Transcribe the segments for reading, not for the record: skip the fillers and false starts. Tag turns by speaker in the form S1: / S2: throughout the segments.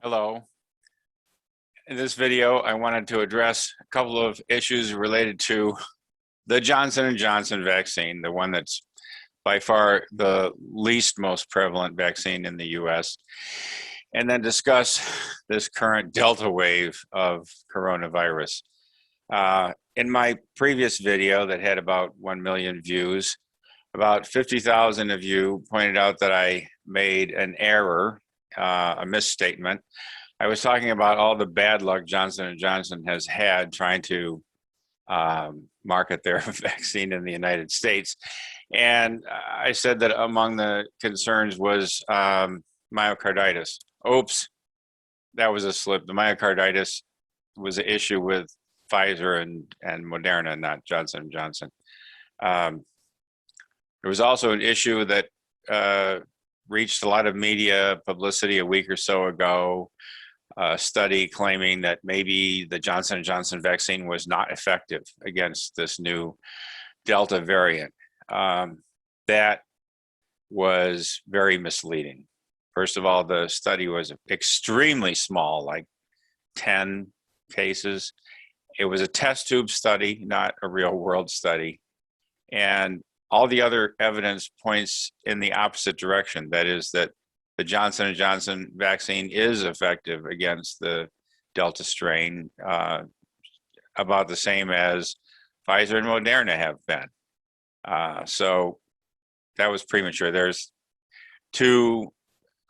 S1: Hello. In this video, I wanted to address a couple of issues related to the Johnson & Johnson vaccine, the one that's by far the least most prevalent vaccine in the US, and then discuss this current Delta wave of coronavirus. In my previous video that had about 1 million views, about 50,000 of you pointed out that I made an error, a misstatement. I was talking about all the bad luck Johnson & Johnson has had trying to market their vaccine in the United States. And I said that among the concerns was myocarditis. Oops, that was a slip. The myocarditis was an issue with Pfizer and Moderna, not Johnson & Johnson. There was also an issue that reached a lot of media publicity a week or so ago, a study claiming that maybe the Johnson & Johnson vaccine was not effective against this new Delta variant. That was very misleading. First of all, the study was extremely small, like 10 cases. It was a test tube study, not a real world study. And all the other evidence points in the opposite direction. That is that the Johnson & Johnson vaccine is effective against the Delta strain, about the same as Pfizer and Moderna have been. So that was premature. There's two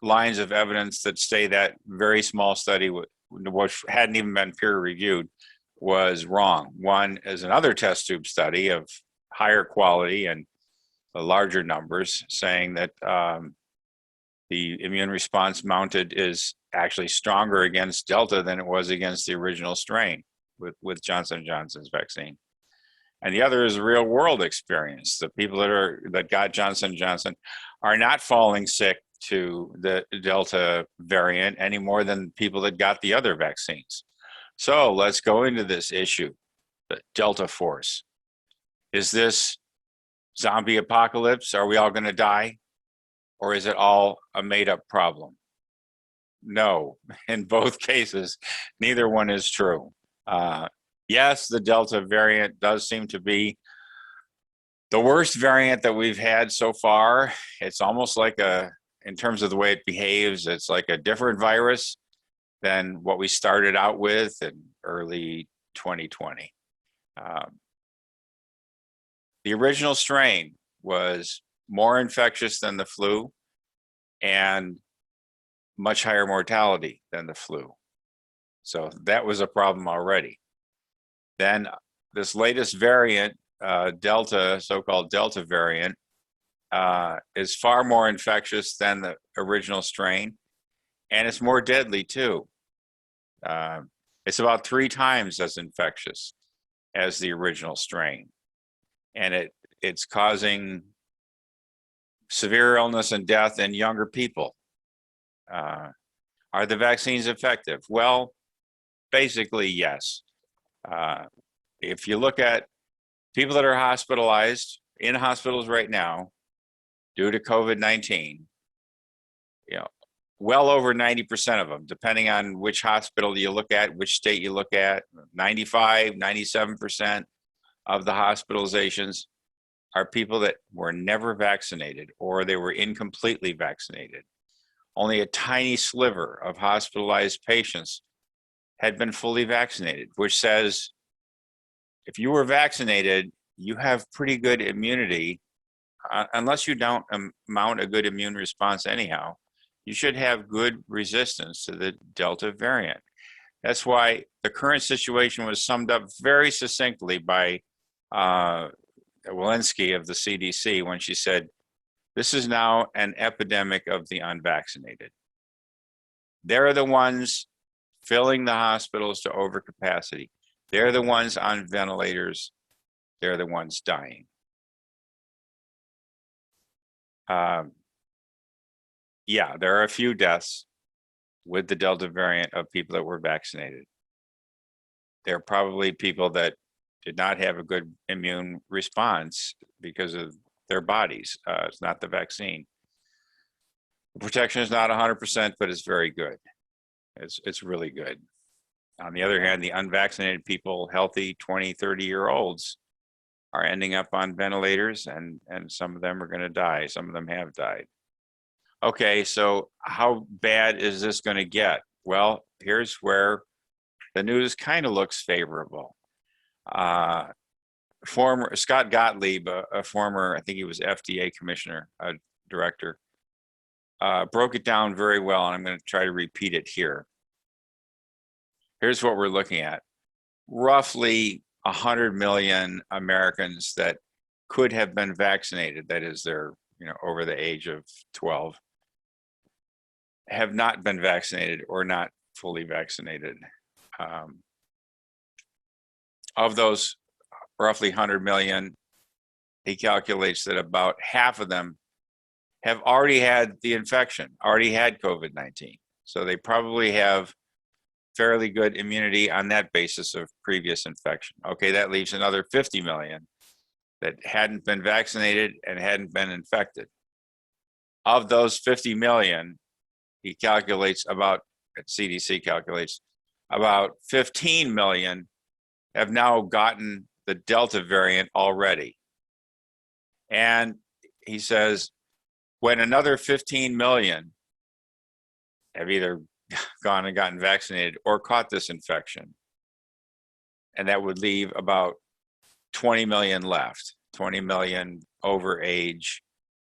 S1: lines of evidence that say that very small study, which hadn't even been peer reviewed, was wrong. One is another test tube study of higher quality and larger numbers saying that the immune response mounted is actually stronger against Delta than it was against the original strain with Johnson & Johnson's vaccine. And the other is real world experience. The people that got Johnson & Johnson are not falling sick to the Delta variant any more than people that got the other vaccines. So let's go into this issue, the Delta force. Is this zombie apocalypse? Are we all going to die? Or is it all a made-up problem? No, in both cases, neither one is true. Yes, the Delta variant does seem to be the worst variant that we've had so far. It's almost like in terms of the way it behaves, it's like a different virus than what we started out with in early 2020. The original strain was more infectious than the flu and much higher mortality than the flu. So that was a problem already. Then this latest variant, Delta, so-called Delta variant, is far more infectious than the original strain, and it's more deadly too. It's about 3 times as infectious as the original strain, and it's causing severe illness and death in younger people. Are the vaccines effective? Well, basically, yes. If you look at people that are hospitalized in hospitals right now due to COVID-19, well over 90% of them, depending on which hospital you look at, which state you look at, 95, 97% of the hospitalizations are people that were never vaccinated or they were incompletely vaccinated. Only a tiny sliver of hospitalized patients had been fully vaccinated, which says if you were vaccinated, you have pretty good immunity. Unless you don't mount a good immune response anyhow, you should have good resistance to the Delta variant. That's why the current situation was summed up very succinctly by Walensky of the CDC when she said, "This is now an epidemic of the unvaccinated." They're the ones filling the hospitals to overcapacity. They're the ones on ventilators. They're the ones dying. Yeah, there are a few deaths with the Delta variant of people that were vaccinated. They're probably people that did not have a good immune response because of their bodies. It's not the vaccine. The protection is not 100%, but it's very good. It's really good. On the other hand, the unvaccinated people, healthy 20, 30-year-olds, are ending up on ventilators, and some of them are going to die. Some of them have died. Okay, so how bad is this going to get? Well, here's where the news kind of looks favorable. Former Scott Gottlieb, a former, I think he was FDA commissioner, director, broke it down very well, and I'm going to try to repeat it here. Here's what we're looking at. Roughly 100 million Americans that could have been vaccinated, that is, they're over the age of 12, have not been vaccinated or not fully vaccinated. Of those roughly 100 million, he calculates that about half of them have already had the infection, already had COVID-19. So they probably have fairly good immunity on that basis of previous infection. Okay, that leaves another 50 million that hadn't been vaccinated and hadn't been infected. Of those 50 million, he calculates CDC calculates about 15 million have now gotten the Delta variant already. And he says, when another 15 million have either gone and gotten vaccinated or caught this infection, and that would leave about 20 million left, 20 million over age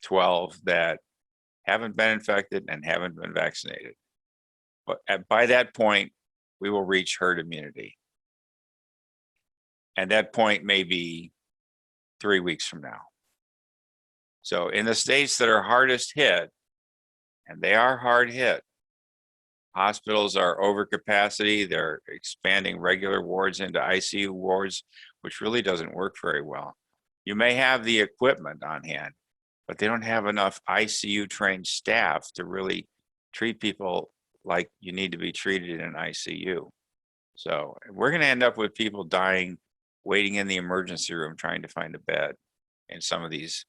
S1: 12 that haven't been infected and haven't been vaccinated. But by that point, we will reach herd immunity. And that point may be 3 weeks from now. So in the states that are hardest hit, and they are hard hit, hospitals are over capacity. They're expanding regular wards into ICU wards, which really doesn't work very well. You may have the equipment on hand, but they don't have enough ICU trained staff to really treat people like you need to be treated in an ICU. So we're going to end up with people dying, waiting in the emergency room, trying to find a bed in some of these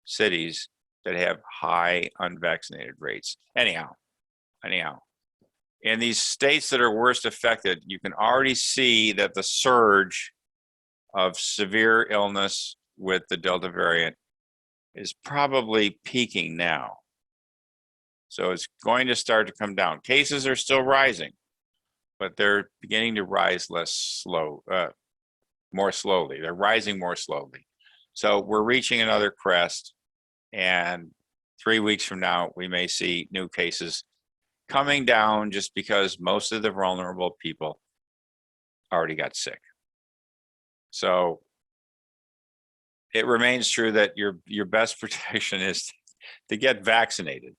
S1: cities that have high unvaccinated rates. Anyhow, in these states that are worst affected, you can already see that the surge of severe illness with the Delta variant is probably peaking now. So it's going to start to come down. Cases are still rising, but they're beginning to rise more slowly. They're rising more slowly. So we're reaching another crest, and 3 weeks from now, we may see new cases coming down just because most of the vulnerable people already got sick. So it remains true that your best protection is to get vaccinated.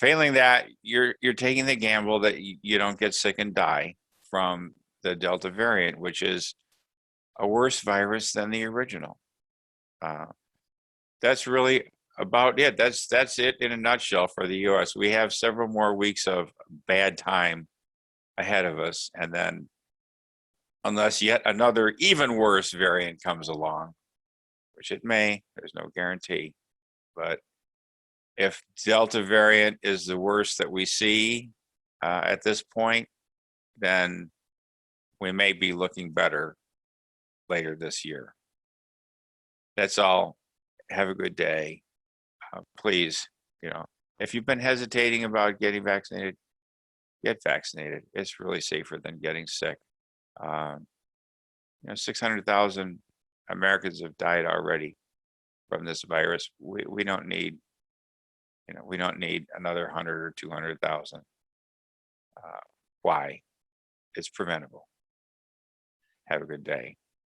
S1: Failing that, you're taking the gamble that you don't get sick and die from the Delta variant, which is a worse virus than the original. That's really about it. That's it in a nutshell for the US. We have several more weeks of bad time ahead of us, and then unless yet another even worse variant comes along, which it may, there's no guarantee, but if Delta variant is the worst that we see at this point, then we may be looking better later this year. That's all. Have a good day. Please, if you've been hesitating about getting vaccinated, get vaccinated. It's really safer than getting sick. 600,000 Americans have died already from this virus. We don't need, we don't need another 100 or 200,000. Why? It's preventable. Have a good day.